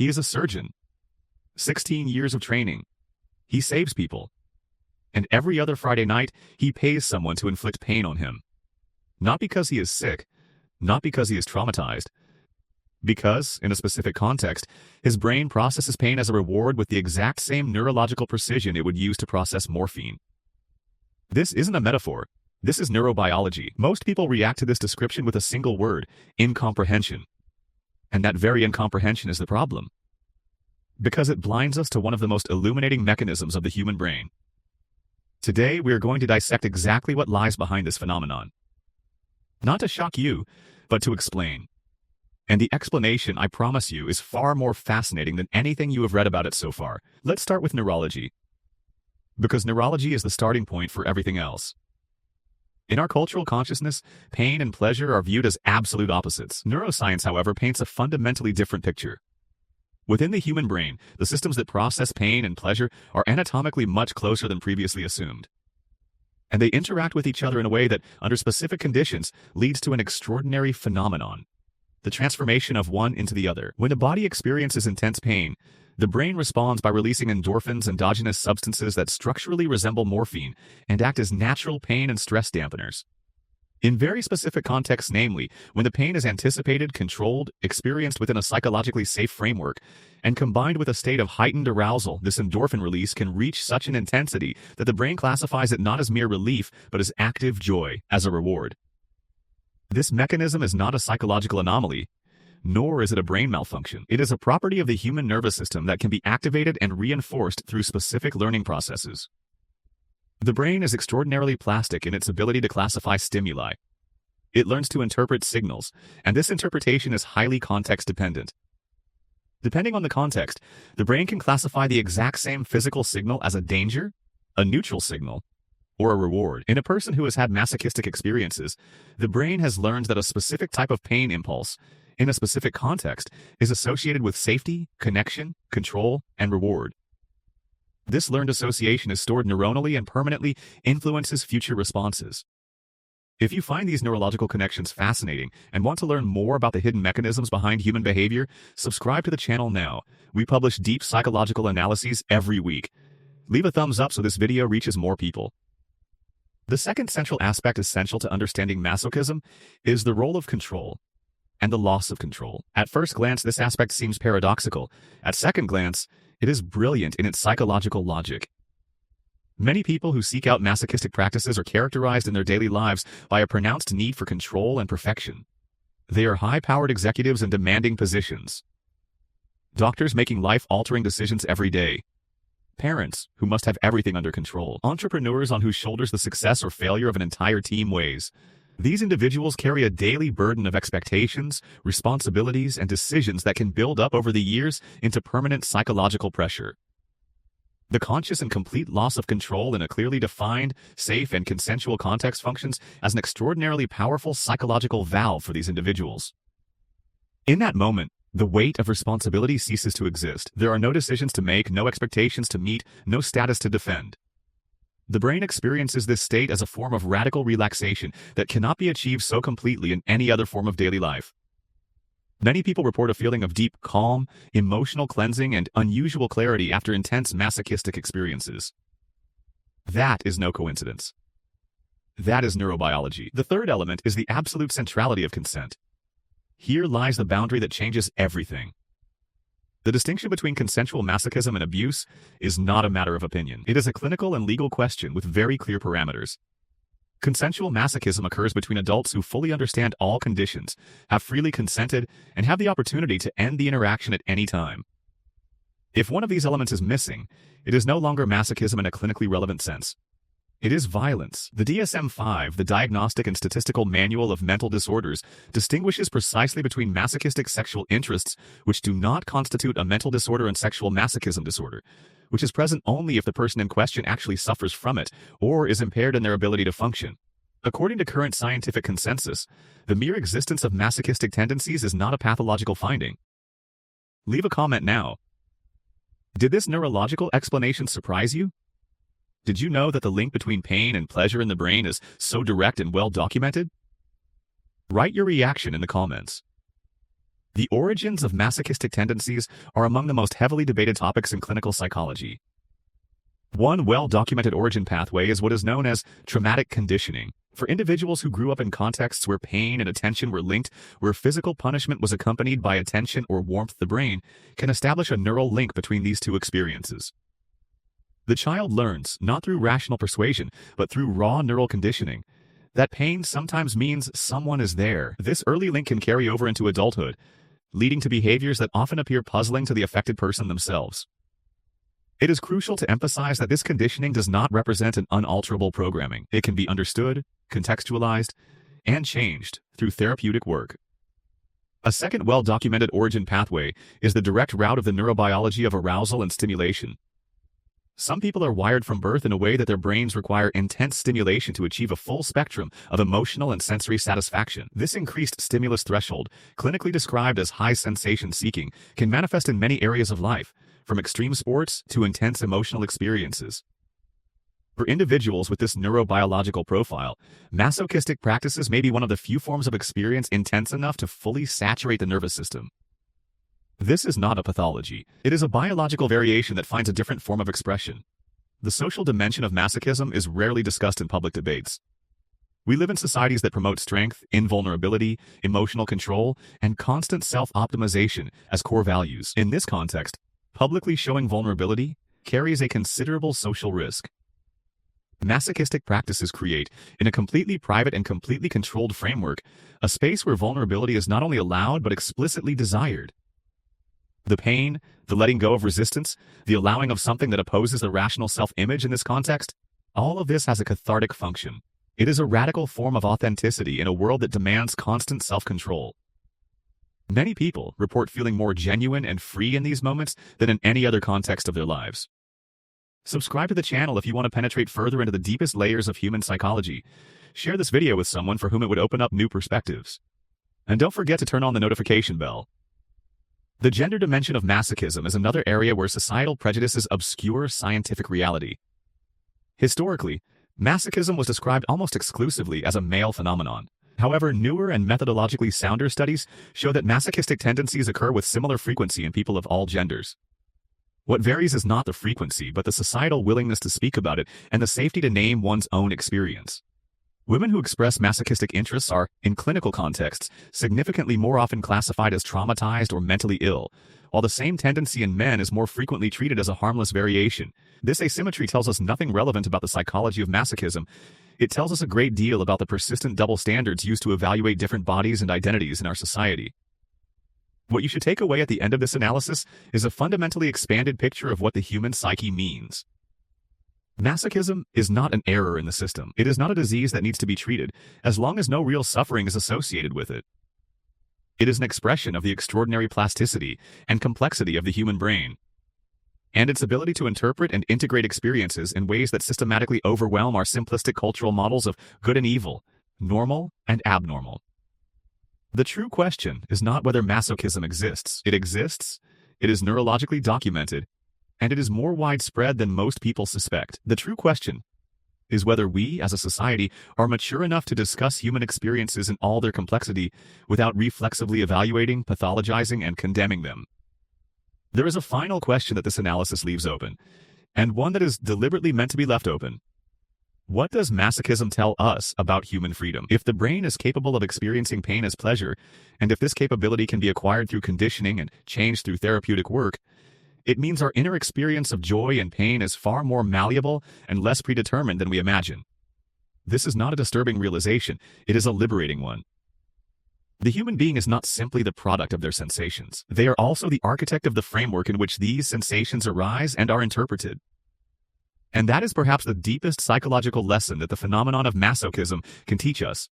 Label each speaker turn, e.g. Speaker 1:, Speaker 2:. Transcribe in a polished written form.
Speaker 1: He is a surgeon. 16 years of training. He saves people. And every other Friday night, he pays someone to inflict pain on him. Not because he is sick, not because he is traumatized, because, in a specific context, his brain processes pain as a reward with the exact same neurological precision it would use to process morphine. This isn't a metaphor. This is neurobiology. Most people react to this description with a single word: incomprehension. And that very incomprehension is the problem, because it blinds us to one of the most illuminating mechanisms of the human brain. Today, we are going to dissect exactly what lies behind this phenomenon. Not to shock you, but to explain. And the explanation, I promise you, is far more fascinating than anything you have read about it so far. Let's start with neurology, because neurology is the starting point for everything else. In our cultural consciousness, pain and pleasure are viewed as absolute opposites. Neuroscience, however, paints a fundamentally different picture. Within the human brain, the systems that process pain and pleasure are anatomically much closer than previously assumed. And they interact with each other in a way that, under specific conditions, leads to an extraordinary phenomenon: the transformation of one into the other. When the body experiences intense pain, the brain responds by releasing endorphins, endogenous substances that structurally resemble morphine and act as natural pain and stress dampeners. In very specific contexts, namely, when the pain is anticipated, controlled, experienced within a psychologically safe framework, and combined with a state of heightened arousal, this endorphin release can reach such an intensity that the brain classifies it not as mere relief, but as active joy, as a reward. This mechanism is not a psychological anomaly, nor is it a brain malfunction. It is a property of the human nervous system that can be activated and reinforced through specific learning processes. The brain is extraordinarily plastic in its ability to classify stimuli. It learns to interpret signals, and this interpretation is highly context-dependent. Depending on the context, the brain can classify the exact same physical signal as a danger, a neutral signal, or a reward. In a person who has had masochistic experiences, the brain has learned that a specific type of pain impulse, in a specific context, is associated with safety, connection, control, and reward. This learned association is stored neuronally and permanently influences future responses. If you find these neurological connections fascinating and want to learn more about the hidden mechanisms behind human behavior, subscribe to the channel now. We publish deep psychological analyses every week. Leave a thumbs up so this video reaches more people. The second central aspect essential to understanding masochism is the role of control and the loss of control. At first glance, this aspect seems paradoxical. At second glance, it is brilliant in its psychological logic. Many people who seek out masochistic practices are characterized in their daily lives by a pronounced need for control and perfection. They are high-powered executives in demanding positions, doctors making life-altering decisions every day, parents who must have everything under control, entrepreneurs on whose shoulders the success or failure of an entire team weighs. These individuals carry a daily burden of expectations, responsibilities, and decisions that can build up over the years into permanent psychological pressure. The conscious and complete loss of control in a clearly defined, safe, and consensual context functions as an extraordinarily powerful psychological valve for these individuals. In that moment, the weight of responsibility ceases to exist. There are no decisions to make, no expectations to meet, no status to defend. The brain experiences this state as a form of radical relaxation that cannot be achieved so completely in any other form of daily life. Many people report a feeling of deep calm, emotional cleansing, and unusual clarity after intense masochistic experiences. That is no coincidence. That is neurobiology. The third element is the absolute centrality of consent. Here lies the boundary that changes everything. The distinction between consensual masochism and abuse is not a matter of opinion. It is a clinical and legal question with very clear parameters. Consensual masochism occurs between adults who fully understand all conditions, have freely consented, and have the opportunity to end the interaction at any time. If one of these elements is missing, it is no longer masochism in a clinically relevant sense. It is violence. The DSM-5, the Diagnostic and Statistical Manual of Mental Disorders, distinguishes precisely between masochistic sexual interests, which do not constitute a mental disorder, and sexual masochism disorder, which is present only if the person in question actually suffers from it or is impaired in their ability to function. According to current scientific consensus, the mere existence of masochistic tendencies is not a pathological finding. Leave a comment now. Did this neurological explanation surprise you? Did you know that the link between pain and pleasure in the brain is so direct and well documented? Write your reaction in the comments. The origins of masochistic tendencies are among the most heavily debated topics in clinical psychology. One well-documented origin pathway is what is known as traumatic conditioning. For individuals who grew up in contexts where pain and attention were linked, where physical punishment was accompanied by attention or warmth, the brain can establish a neural link between these two experiences. The child learns, not through rational persuasion, but through raw neural conditioning, that pain sometimes means someone is there. This early link can carry over into adulthood, leading to behaviors that often appear puzzling to the affected person themselves. It is crucial to emphasize that this conditioning does not represent an unalterable programming. It can be understood, contextualized, and changed through therapeutic work. A second well-documented origin pathway is the direct route of the neurobiology of arousal and stimulation. Some people are wired from birth in a way that their brains require intense stimulation to achieve a full spectrum of emotional and sensory satisfaction. This increased stimulus threshold, clinically described as high sensation seeking, can manifest in many areas of life, from extreme sports to intense emotional experiences. For individuals with this neurobiological profile, masochistic practices may be one of the few forms of experience intense enough to fully saturate the nervous system. This is not a pathology. It is a biological variation that finds a different form of expression. The social dimension of masochism is rarely discussed in public debates. We live in societies that promote strength, invulnerability, emotional control, and constant self-optimization as core values. In this context, publicly showing vulnerability carries a considerable social risk. Masochistic practices create, in a completely private and completely controlled framework, a space where vulnerability is not only allowed but explicitly desired. The pain, the letting go of resistance, the allowing of something that opposes the rational self-image in this context, all of this has a cathartic function. It is a radical form of authenticity in a world that demands constant self-control. Many people report feeling more genuine and free in these moments than in any other context of their lives. Subscribe to the channel if you want to penetrate further into the deepest layers of human psychology. Share this video with someone for whom it would open up new perspectives. And don't forget to turn on the notification bell. The gender dimension of masochism is another area where societal prejudices obscure scientific reality. Historically, masochism was described almost exclusively as a male phenomenon. However, newer and methodologically sounder studies show that masochistic tendencies occur with similar frequency in people of all genders. What varies is not the frequency, but the societal willingness to speak about it and the safety to name one's own experience. Women who express masochistic interests are, in clinical contexts, significantly more often classified as traumatized or mentally ill, while the same tendency in men is more frequently treated as a harmless variation. This asymmetry tells us nothing relevant about the psychology of masochism. It tells us a great deal about the persistent double standards used to evaluate different bodies and identities in our society. What you should take away at the end of this analysis is a fundamentally expanded picture of what the human psyche means. Masochism is not an error in the system. It is not a disease that needs to be treated, as long as no real suffering is associated with it. It is an expression of the extraordinary plasticity and complexity of the human brain, and its ability to interpret and integrate experiences in ways that systematically overwhelm our simplistic cultural models of good and evil, normal and abnormal. The true question is not whether masochism exists. It exists, it is neurologically documented, and it is more widespread than most people suspect. The true question is whether we, as a society, are mature enough to discuss human experiences in all their complexity without reflexively evaluating, pathologizing, and condemning them. There is a final question that this analysis leaves open, and one that is deliberately meant to be left open. What does masochism tell us about human freedom? If the brain is capable of experiencing pain as pleasure, and if this capability can be acquired through conditioning and changed through therapeutic work, it means our inner experience of joy and pain is far more malleable and less predetermined than we imagine. This is not a disturbing realization, it is a liberating one. The human being is not simply the product of their sensations. They are also the architect of the framework in which these sensations arise and are interpreted. And that is perhaps the deepest psychological lesson that the phenomenon of masochism can teach us.